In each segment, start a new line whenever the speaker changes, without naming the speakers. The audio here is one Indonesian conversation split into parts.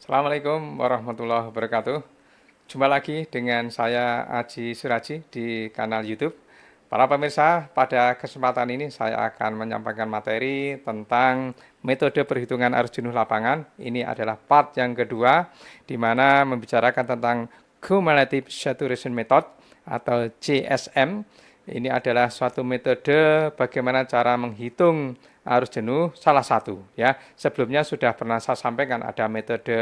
Assalamualaikum warahmatullahi wabarakatuh. Jumpa lagi dengan saya Aji Suraji di kanal YouTube. Para pemirsa, pada kesempatan ini saya akan menyampaikan materi tentang metode perhitungan arus jenuh lapangan. Ini adalah part yang kedua, di mana membicarakan tentang Cumulative Saturation Method atau CSM. Ini adalah suatu metode bagaimana cara menghitung arus jenuh salah satu ya. Sebelumnya sudah pernah saya sampaikan ada metode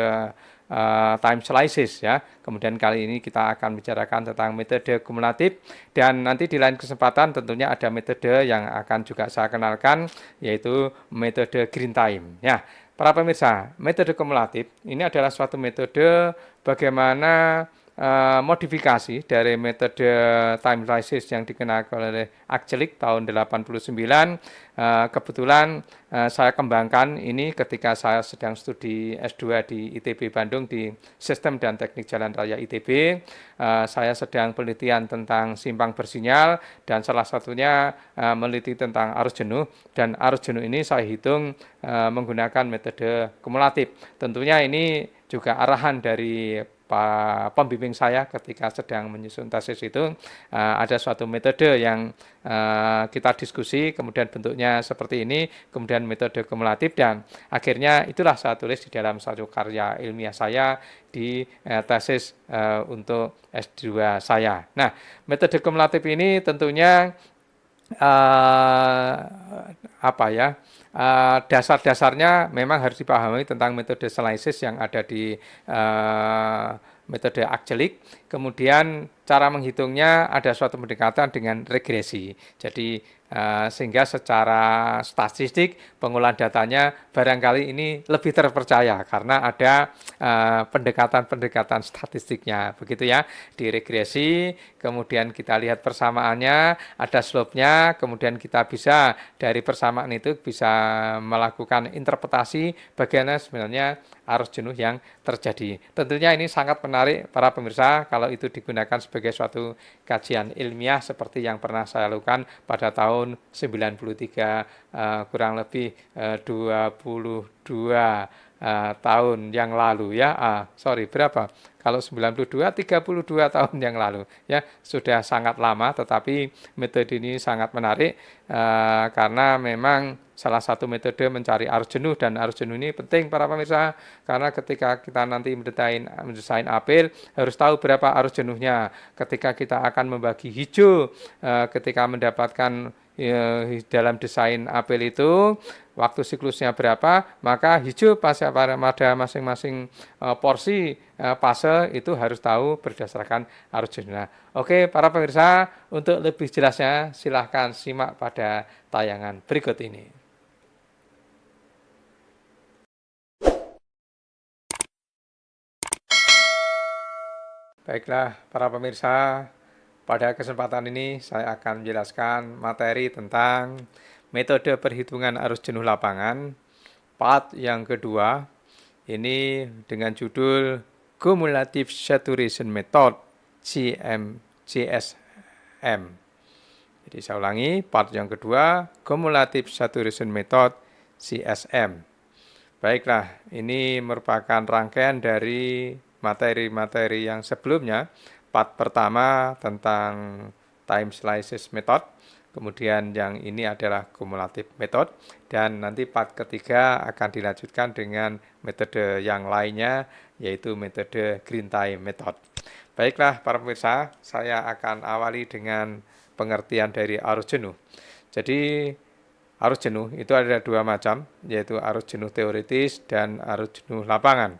time slices ya. Kemudian kali ini kita akan bicarakan tentang metode kumulatif dan nanti di lain kesempatan tentunya ada metode yang akan juga saya kenalkan yaitu metode green time ya. Para pemirsa, metode kumulatif ini adalah suatu metode bagaimana modifikasi dari metode time slices yang dikenakan oleh Akcelik tahun 89. Kebetulan saya kembangkan ini ketika saya sedang studi S2 di ITB Bandung di Sistem dan Teknik Jalan Raya ITB. Saya sedang penelitian tentang simpang bersinyal dan salah satunya meneliti tentang arus jenuh, dan arus jenuh ini saya hitung menggunakan metode kumulatif. Tentunya ini juga arahan dari Pak pembimbing saya ketika sedang menyusun tesis itu. Ada suatu metode yang kita diskusi, kemudian bentuknya seperti ini, kemudian metode kumulatif, dan akhirnya itulah saya tulis di dalam satu karya ilmiah saya di tesis untuk S2 saya. Nah, metode kumulatif ini tentunya dasar-dasarnya memang harus dipahami tentang metode slices yang ada di metode Akcelik. Kemudian cara menghitungnya ada suatu pendekatan dengan regresi. Jadi sehingga secara statistik pengolahan datanya barangkali ini lebih terpercaya karena ada pendekatan-pendekatan statistiknya, begitu ya. Di regresi, kemudian kita lihat persamaannya, ada slope-nya, kemudian kita bisa dari persamaan itu bisa melakukan interpretasi bagaimana sebenarnya arus jenuh yang terjadi. Tentunya ini sangat menarik para pemirsa kalau itu digunakan sebagai suatu kajian ilmiah seperti yang pernah saya lakukan pada tahun 93, kurang lebih 22 tahun yang lalu ya. Berapa? Kalau 92, 32 tahun yang lalu ya, sudah sangat lama, tetapi metode ini sangat menarik karena memang salah satu metode mencari arus jenuh, dan arus jenuh ini penting para pemirsa karena ketika kita nanti mendesain apel harus tahu berapa arus jenuhnya. Ketika kita akan membagi hijau, ketika mendapatkan dalam desain apel itu waktu siklusnya berapa, maka hijau pada masing-masing porsi fase itu harus tahu berdasarkan arus jenuh. Nah, oke para pemirsa, untuk lebih jelasnya silahkan simak pada tayangan berikut ini. Baiklah para pemirsa, pada kesempatan ini saya akan menjelaskan materi tentang metode perhitungan arus jenuh lapangan part yang kedua, ini dengan judul Cumulative Saturation Method CSM. Jadi saya ulangi, part yang kedua, Cumulative Saturation Method CSM. Baiklah, ini merupakan rangkaian dari materi-materi yang sebelumnya. Part pertama tentang time slices method, kemudian yang ini adalah cumulative method, dan nanti part ketiga akan dilanjutkan dengan metode yang lainnya, yaitu metode green time method. Baiklah para pemirsa, saya akan awali dengan pengertian dari arus jenuh. Jadi arus jenuh itu ada dua macam, yaitu arus jenuh teoritis dan arus jenuh lapangan.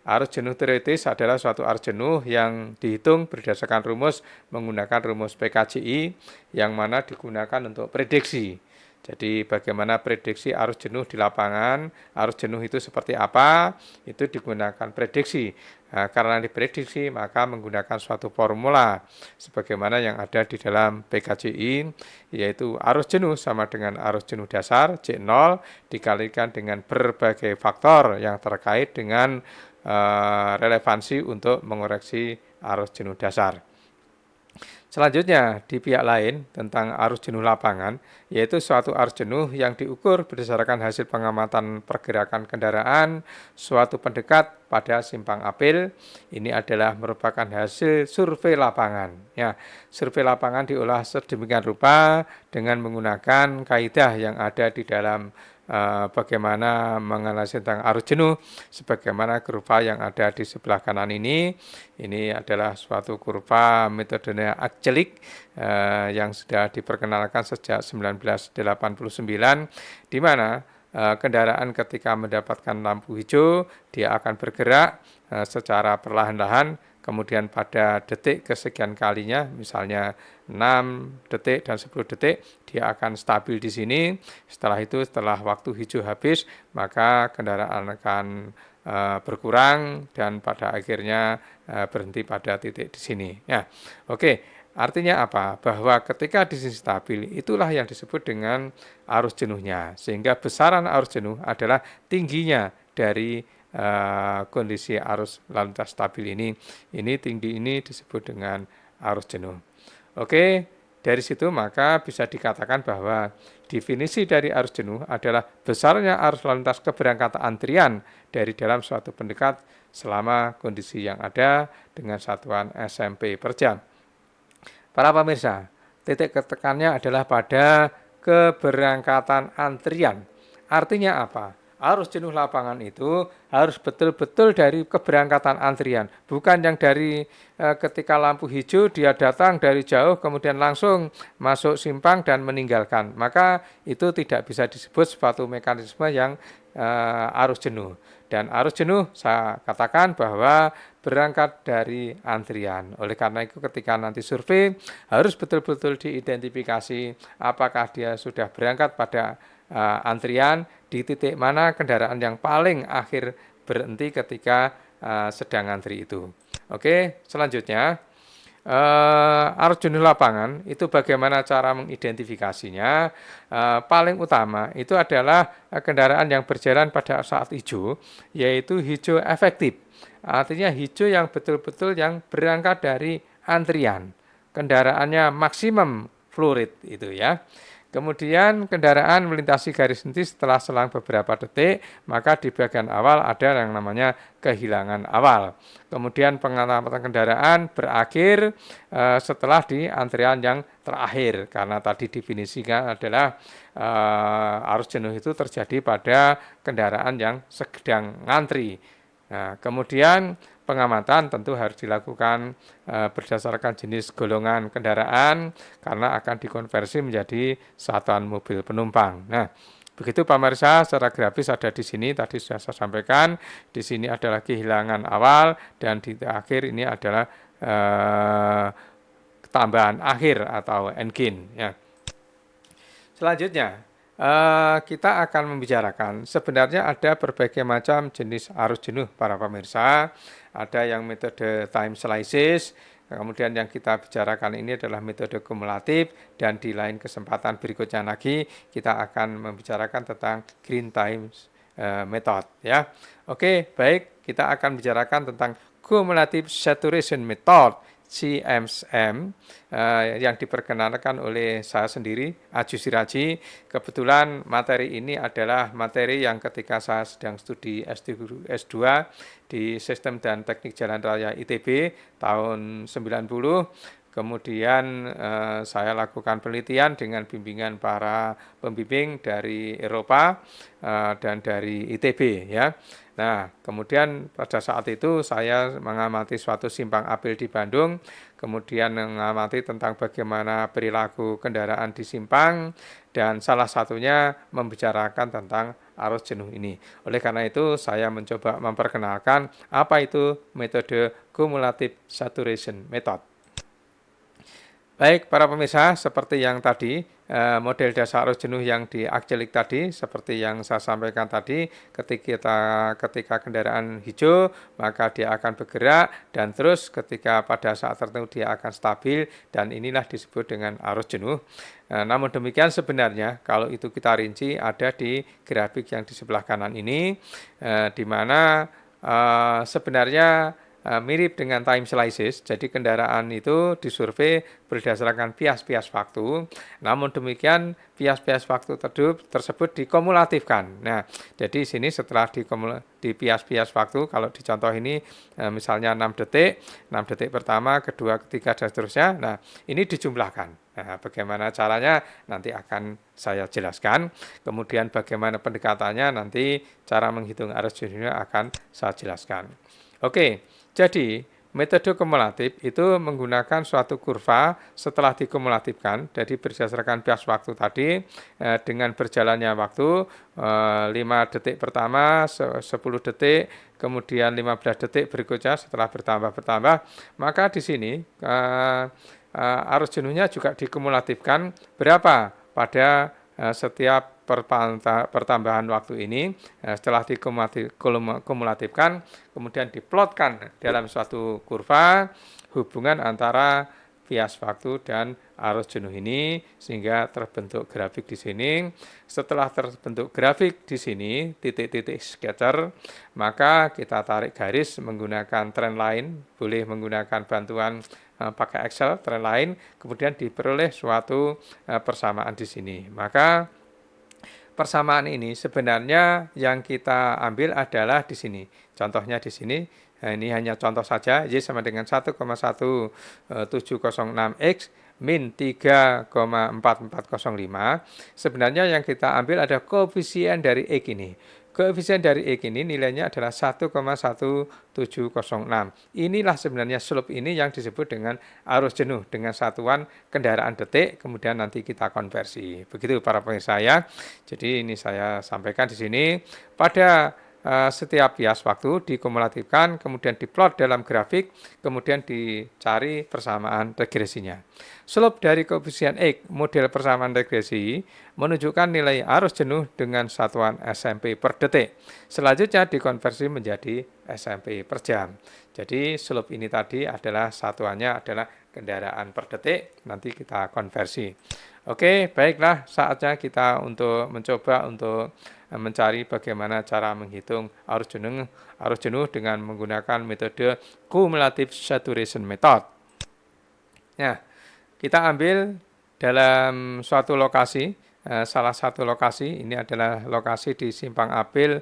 Arus jenuh teoritis adalah suatu arus jenuh yang dihitung berdasarkan rumus menggunakan rumus PKJI yang mana digunakan untuk prediksi. Jadi bagaimana prediksi arus jenuh di lapangan, arus jenuh itu seperti apa, itu digunakan prediksi. Nah, karena diprediksi maka menggunakan suatu formula sebagaimana yang ada di dalam PKJI, yaitu arus jenuh sama dengan arus jenuh dasar J0 dikalikan dengan berbagai faktor yang terkait dengan relevansi untuk mengoreksi arus jenuh dasar. Selanjutnya, di pihak lain tentang arus jenuh lapangan, yaitu suatu arus jenuh yang diukur berdasarkan hasil pengamatan pergerakan kendaraan suatu pendekat pada simpang apel. Ini adalah merupakan hasil survei lapangan. Ya, survei lapangan diolah sedemikian rupa dengan menggunakan kaidah yang ada di dalam bagaimana menganalisis tentang arus jenuh, sebagaimana kurva yang ada di sebelah kanan ini. Ini adalah suatu kurva metodenya Akcelik yang sudah diperkenalkan sejak 1989, di mana kendaraan ketika mendapatkan lampu hijau, dia akan bergerak secara perlahan-lahan, kemudian pada detik kesekian kalinya, misalnya 6 detik dan 10 detik, dia akan stabil di sini. Setelah itu, setelah waktu hijau habis, maka kendaraan akan berkurang dan pada akhirnya berhenti pada titik di sini. Ya, oke. Artinya apa? Bahwa ketika di sini stabil, itulah yang disebut dengan arus jenuhnya. Sehingga besaran arus jenuh adalah tingginya dari kondisi arus lalu lintas stabil ini. Ini tinggi ini disebut dengan arus jenuh. Oke, dari situ maka bisa dikatakan bahwa definisi dari arus jenuh adalah besarnya arus lalu lintas keberangkatan antrian dari dalam suatu pendekat selama kondisi yang ada dengan satuan SMP per jam. Para pemirsa, titik ketekannya adalah pada keberangkatan antrian. Artinya apa? Arus jenuh lapangan itu harus betul-betul dari keberangkatan antrian, bukan yang dari ketika lampu hijau dia datang dari jauh kemudian langsung masuk simpang dan meninggalkan. Maka itu tidak bisa disebut suatu mekanisme yang arus jenuh. Dan arus jenuh saya katakan bahwa berangkat dari antrian. Oleh karena itu ketika nanti survei harus betul-betul diidentifikasi apakah dia sudah berangkat pada antrian, di titik mana kendaraan yang paling akhir berhenti ketika sedang antri itu. Oke, selanjutnya arus jenuh lapangan itu bagaimana cara mengidentifikasinya. Paling utama itu adalah kendaraan yang berjalan pada saat hijau, yaitu hijau efektif. Artinya hijau yang betul-betul yang berangkat dari antrian. Kendaraannya maksimum flow rate itu ya. Kemudian kendaraan melintasi garis henti setelah selang beberapa detik, maka di bagian awal ada yang namanya kehilangan awal. Kemudian pengamatan kendaraan berakhir setelah di antrian yang terakhir, karena tadi definisinya adalah arus jenuh itu terjadi pada kendaraan yang sedang ngantri. Nah, kemudian pengamatan tentu harus dilakukan berdasarkan jenis golongan kendaraan karena akan dikonversi menjadi satuan mobil penumpang. Nah, begitu pemirsa, secara grafis ada di sini tadi sudah saya sampaikan. Di sini adalah kehilangan awal dan di akhir ini adalah tambahan akhir atau endgain. Ya. Selanjutnya, kita akan membicarakan sebenarnya ada berbagai macam jenis arus jenuh para pemirsa. Ada yang metode time slices, kemudian yang kita bicarakan ini adalah metode kumulatif, dan di lain kesempatan berikutnya lagi kita akan membicarakan tentang green time method ya. Oke, baik, kita akan bicarakan tentang cumulative saturation method CMSM yang diperkenalkan oleh saya sendiri, Aji Siraji. Kebetulan materi ini adalah materi yang ketika saya sedang studi S2 di Sistem dan Teknik Jalan Raya ITB tahun 90. Kemudian saya lakukan penelitian dengan bimbingan para pembimbing dari Eropa dan dari ITB ya. Nah, kemudian pada saat itu saya mengamati suatu simpang apel di Bandung, kemudian mengamati tentang bagaimana perilaku kendaraan di simpang, dan salah satunya membicarakan tentang arus jenuh ini. Oleh karena itu, saya mencoba memperkenalkan apa itu metode cumulative saturation method. Baik, para pemirsa, seperti yang tadi, model dasar arus jenuh yang di Akcelik tadi, seperti yang saya sampaikan tadi, ketika kendaraan hijau, maka dia akan bergerak, dan terus ketika pada saat tertentu dia akan stabil, dan inilah disebut dengan arus jenuh. Namun demikian sebenarnya, kalau itu kita rinci, ada di grafik yang di sebelah kanan ini, di mana sebenarnya mirip dengan time slices. Jadi kendaraan itu disurvei berdasarkan bias-bias waktu. Namun demikian bias-bias waktu tersebut dikumulatifkan. Nah, jadi sini setelah di bias-bias waktu, kalau di contoh ini misalnya 6 detik, 6 detik pertama, kedua, ketiga, dan seterusnya. Nah, ini dijumlahkan. Nah, bagaimana caranya nanti akan saya jelaskan. Kemudian bagaimana pendekatannya nanti cara menghitung arus jenuhnya akan saya jelaskan. Oke, jadi metode kumulatif itu menggunakan suatu kurva setelah dikumulatifkan, jadi berdasarkan bias waktu tadi dengan berjalannya waktu 5 detik pertama, 10 detik, kemudian 15 detik berikutnya setelah bertambah, maka di sini arus jenuhnya juga dikumulatifkan berapa pada setiap pertambahan waktu ini. Setelah dikumulatifkan kemudian diplotkan dalam suatu kurva hubungan antara bias waktu dan arus jenuh ini sehingga terbentuk grafik di sini. Setelah terbentuk grafik di sini titik-titik scatter, maka kita tarik garis menggunakan trend line, boleh menggunakan bantuan pakai Excel trend line, kemudian diperoleh suatu persamaan di sini. Maka persamaan ini sebenarnya yang kita ambil adalah di sini. Contohnya di sini, ini hanya contoh saja, Y sama dengan 1,1706X min 3,4405. Sebenarnya yang kita ambil ada koefisien dari X ini. Koefisien dari X ini nilainya adalah 1,1706. Inilah sebenarnya slope ini yang disebut dengan arus jenuh dengan satuan kendaraan detik, kemudian nanti kita konversi. Begitu para pemirsa ya. Jadi ini saya sampaikan di sini pada setiap bias waktu dikumulatifkan, kemudian diplot dalam grafik, kemudian dicari persamaan regresinya. Slope dari koefisien X model persamaan regresi menunjukkan nilai arus jenuh dengan satuan SMP per detik. Selanjutnya dikonversi menjadi SMP per jam. Jadi slope ini tadi adalah satuannya adalah kendaraan per detik, nanti kita konversi. Oke, baiklah saatnya kita untuk mencoba untuk mencari bagaimana cara menghitung arus jenuh dengan menggunakan metode cumulative saturation method. Nah, kita ambil dalam suatu lokasi, salah satu lokasi ini adalah lokasi di Simpang Apil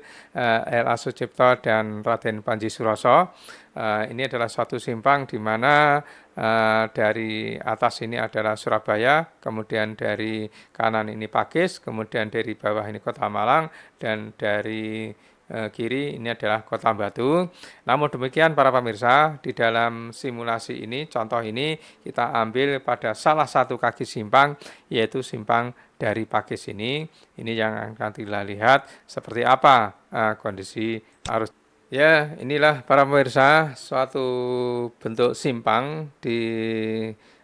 L.A. Sucipto dan Raden Panji Suroso. Ini adalah suatu simpang di mana dari atas ini adalah Surabaya, kemudian dari kanan ini Pakis, kemudian dari bawah ini Kota Malang, dan dari kiri ini adalah Kota Batu. Namun demikian para pemirsa, di dalam simulasi ini, contoh ini kita ambil pada salah satu kaki simpang, yaitu simpang dari Pakis ini. Ini yang akan kita lihat seperti apa kondisi arus. Ya, inilah para pemirsa suatu bentuk simpang di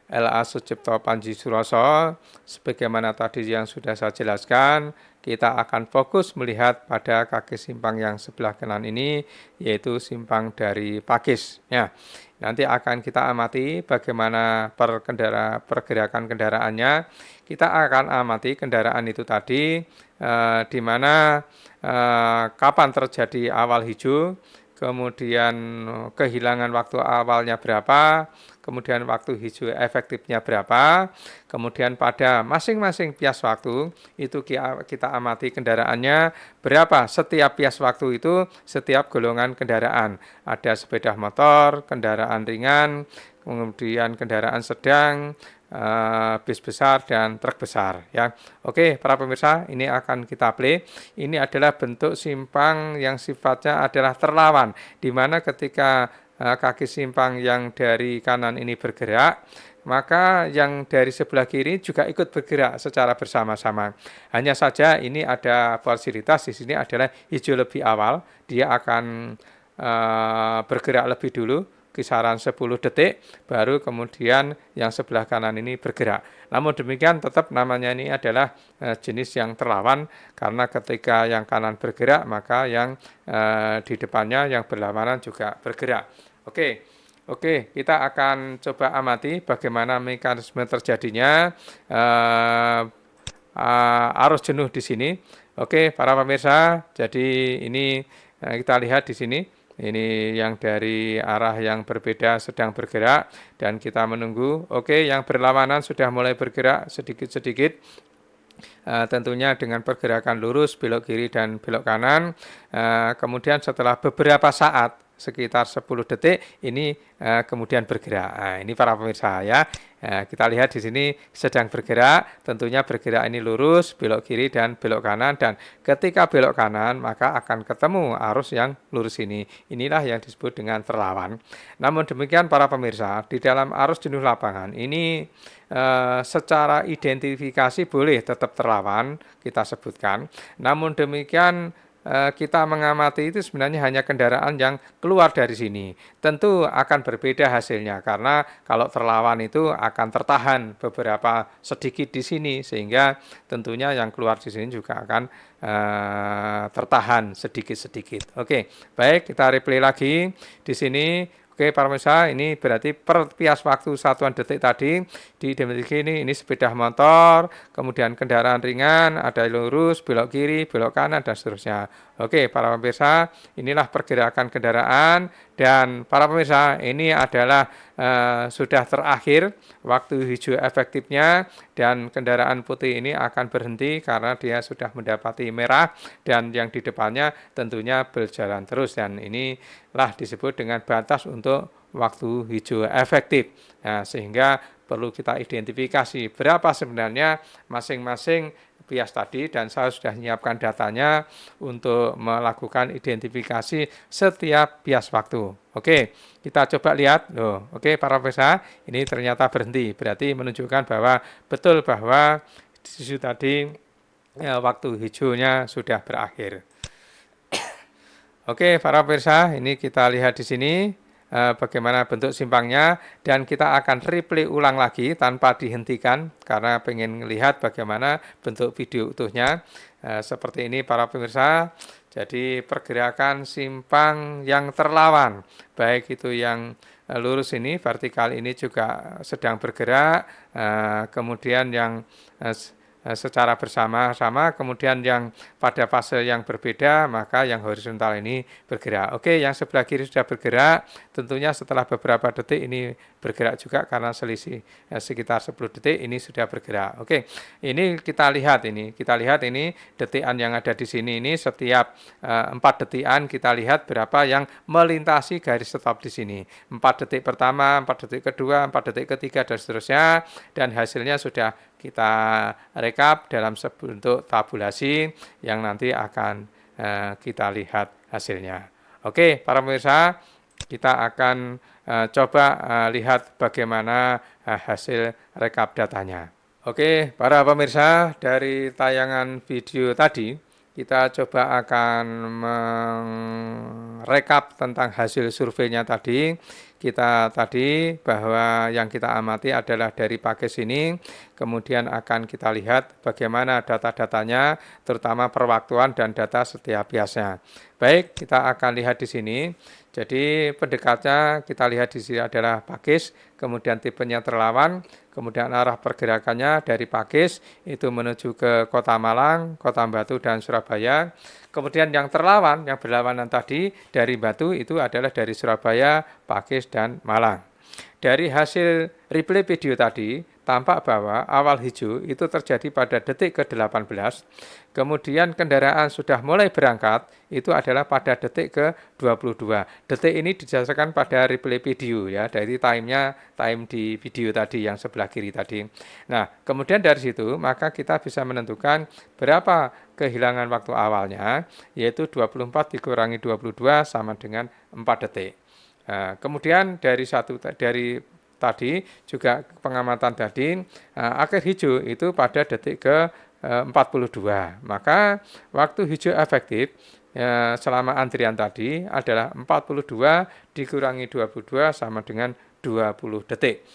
L.A. Sucipto Panji Suroso. Sebagaimana tadi yang sudah saya jelaskan, kita akan fokus melihat pada kaki simpang yang sebelah kanan ini, yaitu simpang dari Pakis. Ya, nanti akan kita amati bagaimana pergerakan kendaraannya. Kita akan amati kendaraan itu tadi, di mana kapan terjadi awal hijau, kemudian kehilangan waktu awalnya berapa, kemudian waktu hijau efektifnya berapa, kemudian pada masing-masing bias waktu itu kita amati kendaraannya berapa setiap bias waktu itu setiap golongan kendaraan. Ada sepeda motor, kendaraan ringan, kemudian kendaraan sedang, bis besar dan truk besar ya. Oke, para pemirsa, ini akan kita play. Ini adalah bentuk simpang yang sifatnya adalah terlawan, di mana ketika kaki simpang yang dari kanan ini bergerak, maka yang dari sebelah kiri juga ikut bergerak secara bersama-sama. Hanya saja ini ada fasilitas di sini adalah hijau lebih awal, dia akan bergerak lebih dulu, kisaran 10 detik, baru kemudian yang sebelah kanan ini bergerak. Namun demikian tetap namanya ini adalah jenis yang terlawan, karena ketika yang kanan bergerak, maka yang di depannya yang berlawanan juga bergerak. Oke, kita akan coba amati bagaimana mekanisme terjadinya arus jenuh di sini. Oke, para pemirsa, jadi ini kita lihat di sini. Ini yang dari arah yang berbeda sedang bergerak dan kita menunggu. Oke, yang berlawanan sudah mulai bergerak sedikit-sedikit. Tentunya dengan pergerakan lurus, belok kiri dan belok kanan. Kemudian setelah beberapa saat, sekitar 10 detik, ini kemudian bergerak. Nah, ini para pemirsa ya. Kita lihat di sini sedang bergerak, tentunya bergerak ini lurus, belok kiri dan belok kanan, dan ketika belok kanan maka akan ketemu arus yang lurus ini. Inilah yang disebut dengan terlawan. Namun demikian para pemirsa, di dalam arus jenuh lapangan ini secara identifikasi boleh tetap terlawan kita sebutkan. Namun demikian kita mengamati itu sebenarnya hanya kendaraan yang keluar dari sini. Tentu akan berbeda hasilnya karena kalau terlawan itu akan tertahan beberapa sedikit di sini sehingga tentunya yang keluar di sini juga akan tertahan sedikit-sedikit. Oke, baik kita replay lagi di sini. Oke, para pemirsa, ini berarti per pias waktu satuan detik tadi diidentifikasi ini sepeda motor, kemudian kendaraan ringan, ada lurus, belok kiri, belok kanan, dan seterusnya. Oke, para pemirsa, inilah pergerakan kendaraan, dan para pemirsa, ini adalah sudah terakhir waktu hijau efektifnya, dan kendaraan putih ini akan berhenti karena dia sudah mendapati merah, dan yang di depannya tentunya berjalan terus, dan inilah disebut dengan batas untuk waktu hijau efektif. Nah, sehingga perlu kita identifikasi berapa sebenarnya masing-masing bias tadi, dan saya sudah menyiapkan datanya untuk melakukan identifikasi setiap bias waktu. Oke, kita coba lihat. Oke, para pemirsa, ini ternyata berhenti. Berarti menunjukkan bahwa betul bahwa di situ tadi waktu hijaunya sudah berakhir. Oke, para pemirsa, ini kita lihat di sini bagaimana bentuk simpangnya, dan kita akan replay ulang lagi tanpa dihentikan karena pengen melihat bagaimana bentuk video utuhnya. Seperti ini para pemirsa. Jadi pergerakan simpang yang terlawan, baik itu yang lurus ini, vertikal ini juga sedang bergerak, kemudian yang secara bersama-sama, kemudian yang pada fase yang berbeda, maka yang horizontal ini bergerak. Oke, yang sebelah kiri sudah bergerak, tentunya setelah beberapa detik ini bergerak juga karena selisih sekitar 10 detik ini sudah bergerak. Oke, ini kita lihat ini detikan yang ada di sini ini setiap 4 detikan kita lihat berapa yang melintasi garis stop di sini. 4 detik pertama, 4 detik kedua, 4 detik ketiga, dan seterusnya, dan hasilnya sudah kita rekap dalam bentuk tabulasi yang nanti akan kita lihat hasilnya. Oke, para pemirsa, kita akan coba lihat bagaimana hasil rekap datanya. Oke, para pemirsa, dari tayangan video tadi, kita coba akan merekap tentang hasil surveinya tadi. Kita tadi bahwa yang kita amati adalah dari package ini, kemudian akan kita lihat bagaimana data-datanya, terutama perwaktuan dan data setiap biasnya. Baik, kita akan lihat di sini. Jadi pendekatnya kita lihat di sini adalah package, kemudian tipenya terlawan, kemudian arah pergerakannya dari package itu menuju ke Kota Malang, Kota Batu, dan Surabaya. Kemudian yang terlawan, yang berlawanan tadi dari Batu itu adalah dari Surabaya, Pakis, dan Malang. Dari hasil replay video tadi, tampak bahwa awal hijau itu terjadi pada detik ke-18, kemudian kendaraan sudah mulai berangkat, itu adalah pada detik ke-22. Detik ini didasarkan pada replay video ya, dari time di video tadi yang sebelah kiri tadi. Nah, kemudian dari situ maka kita bisa menentukan berapa kehilangan waktu awalnya, yaitu 24 dikurangi 22 sama dengan 4 detik. Kemudian dari tadi juga pengamatan tadi akhir hijau itu pada detik ke-42. Maka waktu hijau efektif selama antrian tadi adalah 42 dikurangi 22 sama dengan 20 detik.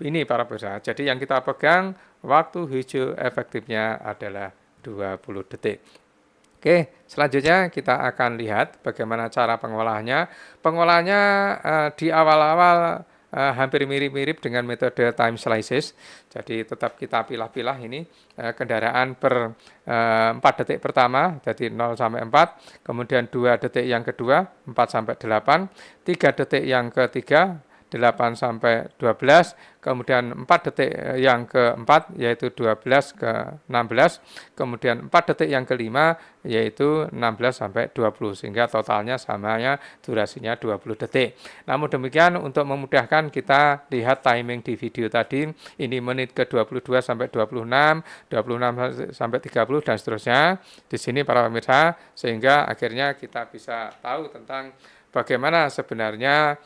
Ini para pemirsa. Jadi yang kita pegang waktu hijau efektifnya adalah 20 detik. Oke, selanjutnya kita akan lihat bagaimana cara pengolahannya. Pengolahannya di awal-awal hampir mirip-mirip dengan metode time slices. Jadi tetap kita pilah-pilah ini kendaraan per 4 detik pertama, jadi 0 sampai 4, kemudian 2 detik yang kedua, 4 sampai 8, 3 detik yang ketiga, 8 sampai 12, kemudian 4 detik yang keempat yaitu 12 ke 16, kemudian 4 detik yang kelima yaitu 16 sampai 20, sehingga totalnya samanya durasinya 20 detik. Namun demikian untuk memudahkan kita lihat timing di video tadi, ini menit ke 22 sampai 26, 26 sampai 30 dan seterusnya. Di sini para pemirsa, sehingga akhirnya kita bisa tahu tentang bagaimana sebenarnya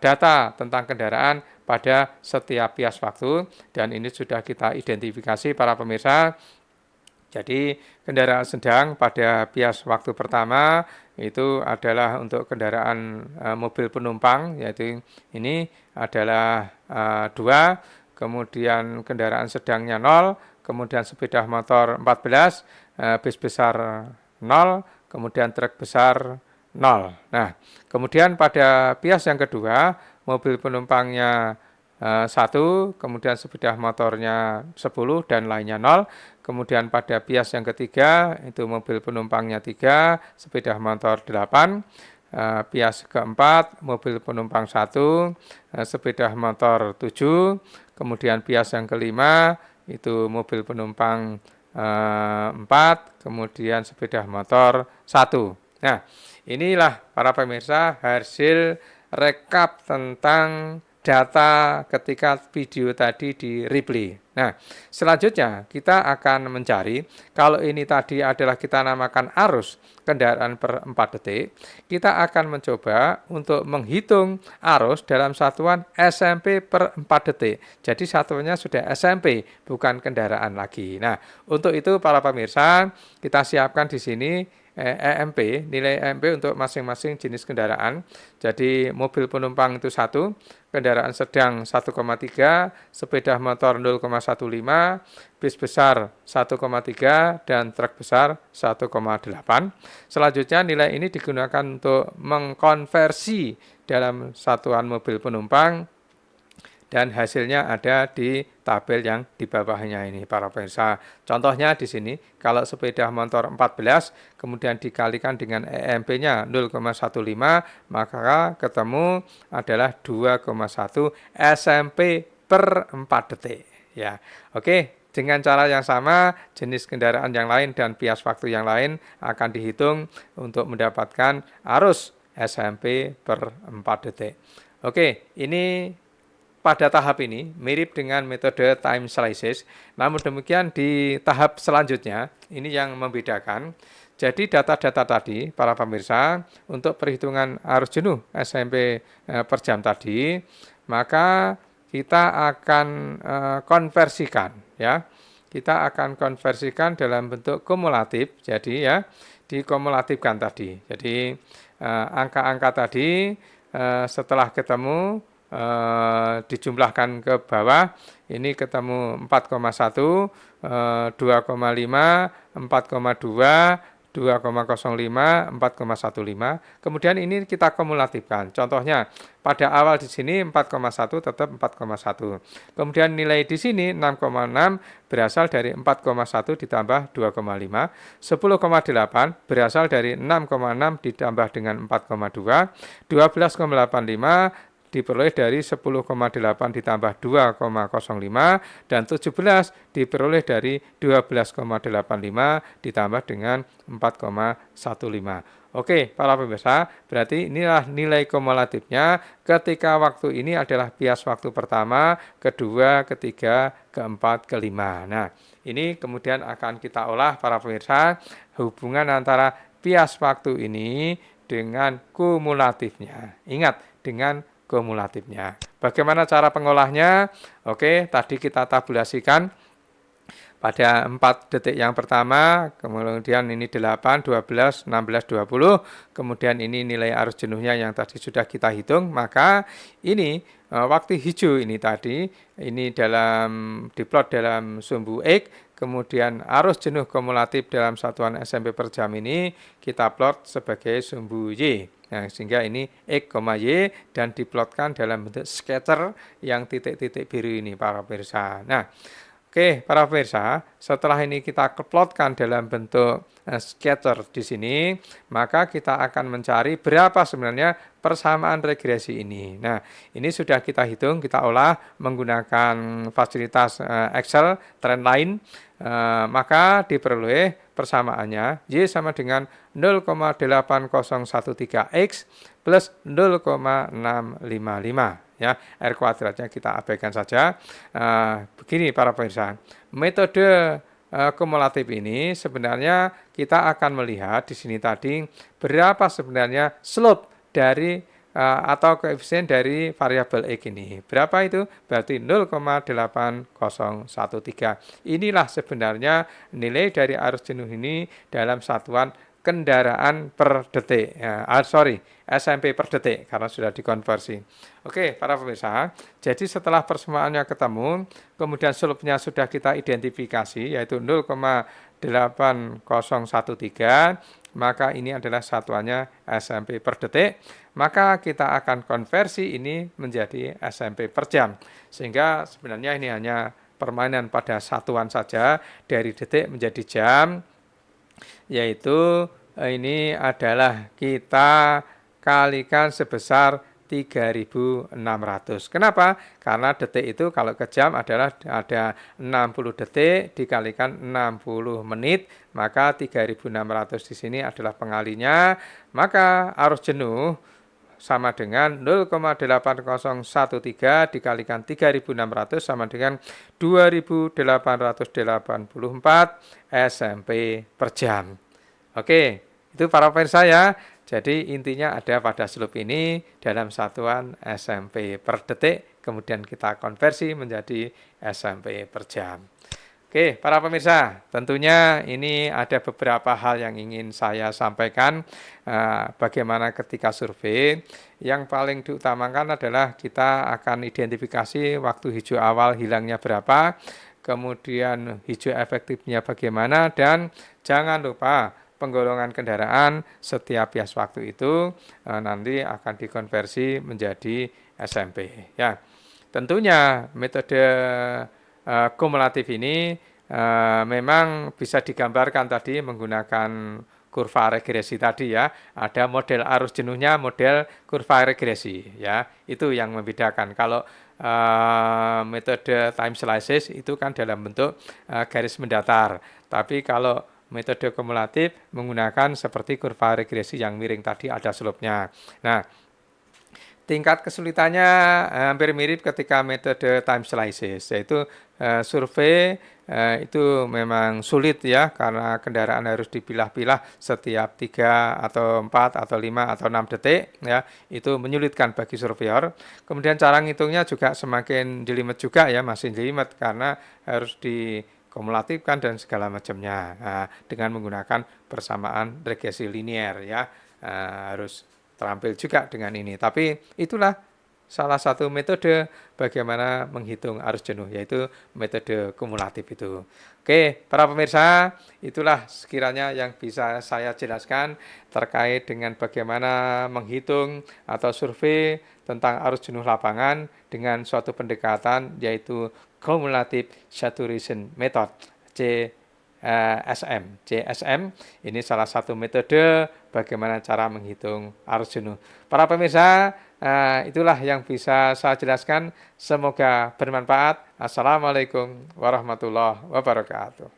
data tentang kendaraan pada setiap bias waktu, dan ini sudah kita identifikasi para pemirsa. Jadi kendaraan sedang pada bias waktu pertama itu adalah untuk kendaraan mobil penumpang, yaitu ini adalah 2, kemudian kendaraan sedangnya 0, kemudian sepeda motor 14, bis besar 0, kemudian truk besar 0. Nah, kemudian pada bias yang kedua, mobil penumpangnya 1, kemudian sepeda motornya 10 dan lainnya 0. Kemudian pada bias yang ketiga, itu mobil penumpangnya 3, sepeda motor 8. Bias keempat, mobil penumpang 1, sepeda motor 7. Kemudian bias yang kelima, itu mobil penumpang 4, kemudian sepeda motor 1. Nah, inilah para pemirsa hasil rekap tentang data ketika video tadi di replay. Nah, selanjutnya kita akan mencari, kalau ini tadi adalah kita namakan arus kendaraan per 4 detik, kita akan mencoba untuk menghitung arus dalam satuan SMP per 4 detik. Jadi satuannya sudah SMP, bukan kendaraan lagi. Nah, untuk itu para pemirsa, kita siapkan di sini EMP, nilai EMP untuk masing-masing jenis kendaraan. Jadi mobil penumpang itu 1, kendaraan sedang 1,3, sepeda motor 0,15, bis besar 1,3, dan truk besar 1,8. Selanjutnya nilai ini digunakan untuk mengkonversi dalam satuan mobil penumpang, dan hasilnya ada di tabel yang di bawahnya ini para pemirsa. Contohnya di sini, kalau sepeda motor 14 kemudian dikalikan dengan EMP-nya 0,15, maka ketemu adalah 2,1 SMP per 4 detik. Ya, oke. Dengan cara yang sama, jenis kendaraan yang lain dan bias waktu yang lain akan dihitung untuk mendapatkan arus SMP per 4 detik. Oke, ini pada tahap ini mirip dengan metode time slices, namun demikian di tahap selanjutnya ini yang membedakan. Jadi data-data tadi para pemirsa untuk perhitungan arus jenuh SMP per jam tadi, maka kita akan konversikan ya. Kita akan konversikan dalam bentuk kumulatif. Jadi ya dikumulatifkan tadi. Jadi angka-angka tadi setelah ketemu dijumlahkan ke bawah, ini ketemu 4,1, 2,5, 4,2, 2,05, 4,15. Kemudian ini kita kumulatifkan. Contohnya pada awal di sini 4,1 tetap 4,1. Kemudian nilai di sini 6,6 berasal dari 4,1 ditambah 2,5. 10,8 berasal dari 6,6 ditambah dengan 4,2. 12,85 diperoleh dari 10,8 ditambah 2,05, dan 17 diperoleh dari 12,85 ditambah dengan 4,15. Oke, para pemirsa, berarti inilah nilai kumulatifnya ketika waktu ini adalah bias waktu pertama, kedua, ketiga, keempat, kelima. Nah, ini kemudian akan kita olah para pemirsa, hubungan antara bias waktu ini dengan kumulatifnya. Ingat, dengan kumulatifnya. Bagaimana cara pengolahnya? Oke, tadi kita tabulasikan pada 4 detik yang pertama, kemudian ini 8, 12, 16, 20, kemudian ini nilai arus jenuhnya yang tadi sudah kita hitung, maka ini waktu hijau ini tadi, ini diplot dalam sumbu X, kemudian arus jenuh kumulatif dalam satuan SMP per jam ini kita plot sebagai sumbu Y. Nah, sehingga ini X, Y dan diplotkan dalam bentuk scatter yang titik-titik biru ini para pemirsa. Nah, oke, para pemirsa, setelah ini kita plotkan dalam bentuk scatter di sini, maka kita akan mencari berapa sebenarnya persamaan regresi ini. Nah, ini sudah kita hitung, kita olah menggunakan fasilitas Excel Trendline, maka diperoleh persamaannya Y sama dengan 0,8013X plus 0,655. Ya, R kuadratnya kita abaikan saja. Begini para pemirsa, metode kumulatif ini sebenarnya kita akan melihat di sini tadi berapa sebenarnya slope dari atau koefisien dari variabel X ini. Berapa itu? Berarti 0,8013. Inilah sebenarnya nilai dari arus jenuh ini dalam satuan kendaraan per detik. SMP per detik karena sudah dikonversi. Oke, para pemirsa, jadi setelah persamaannya ketemu, kemudian slope-nya sudah kita identifikasi yaitu 0,8013, maka ini adalah satuannya SMP per detik, maka kita akan konversi ini menjadi SMP per jam. Sehingga sebenarnya ini hanya permainan pada satuan saja dari detik menjadi jam, yaitu ini adalah kita kalikan sebesar 3.600. Kenapa? Karena detik itu kalau ke jam adalah ada 60 detik dikalikan 60 menit, maka 3.600 di sini adalah pengalinya, maka arus jenuh sama dengan 0,8013 dikalikan 3.600 sama dengan 2.884 SMP per jam. Oke, itu para pemirsa ya. Jadi intinya ada pada slope ini dalam satuan SMP per detik, kemudian kita konversi menjadi SMP per jam. Oke, para pemirsa, tentunya ini ada beberapa hal yang ingin saya sampaikan. Bagaimana ketika survei, yang paling diutamakan adalah kita akan identifikasi waktu hijau awal hilangnya berapa, kemudian hijau efektifnya bagaimana, dan jangan lupa penggolongan kendaraan setiap bias waktu itu nanti akan dikonversi menjadi SMP. Ya, tentunya metode kumulatif ini memang bisa digambarkan tadi menggunakan kurva regresi tadi ya. Ada model arus jenuhnya, model kurva regresi ya. Itu yang membedakan. Kalau metode time slices itu kan dalam bentuk garis mendatar. Tapi kalau metode kumulatif menggunakan seperti kurva regresi yang miring tadi ada slope-nya. Nah, tingkat kesulitannya hampir mirip ketika metode time slices, yaitu survei itu memang sulit ya, karena kendaraan harus dipilah-pilah setiap 3 atau 4 atau 5 atau 6 detik ya, itu menyulitkan bagi surveyor. Kemudian cara ngitungnya juga semakin jelimet juga ya, masih jelimet karena harus dikumulatifkan dan segala macamnya dengan menggunakan persamaan regresi linier ya, harus terampil juga dengan ini. Tapi itulah salah satu metode bagaimana menghitung arus jenuh, yaitu metode kumulatif itu. Oke, para pemirsa, itulah sekiranya yang bisa saya jelaskan terkait dengan bagaimana menghitung atau survei tentang arus jenuh lapangan dengan suatu pendekatan yaitu Cumulative Saturation Method, CSM. Ini salah satu metode bagaimana cara menghitung arus jenuh. Para pemirsa, itulah yang bisa saya jelaskan. Semoga bermanfaat. Assalamualaikum warahmatullahi wabarakatuh.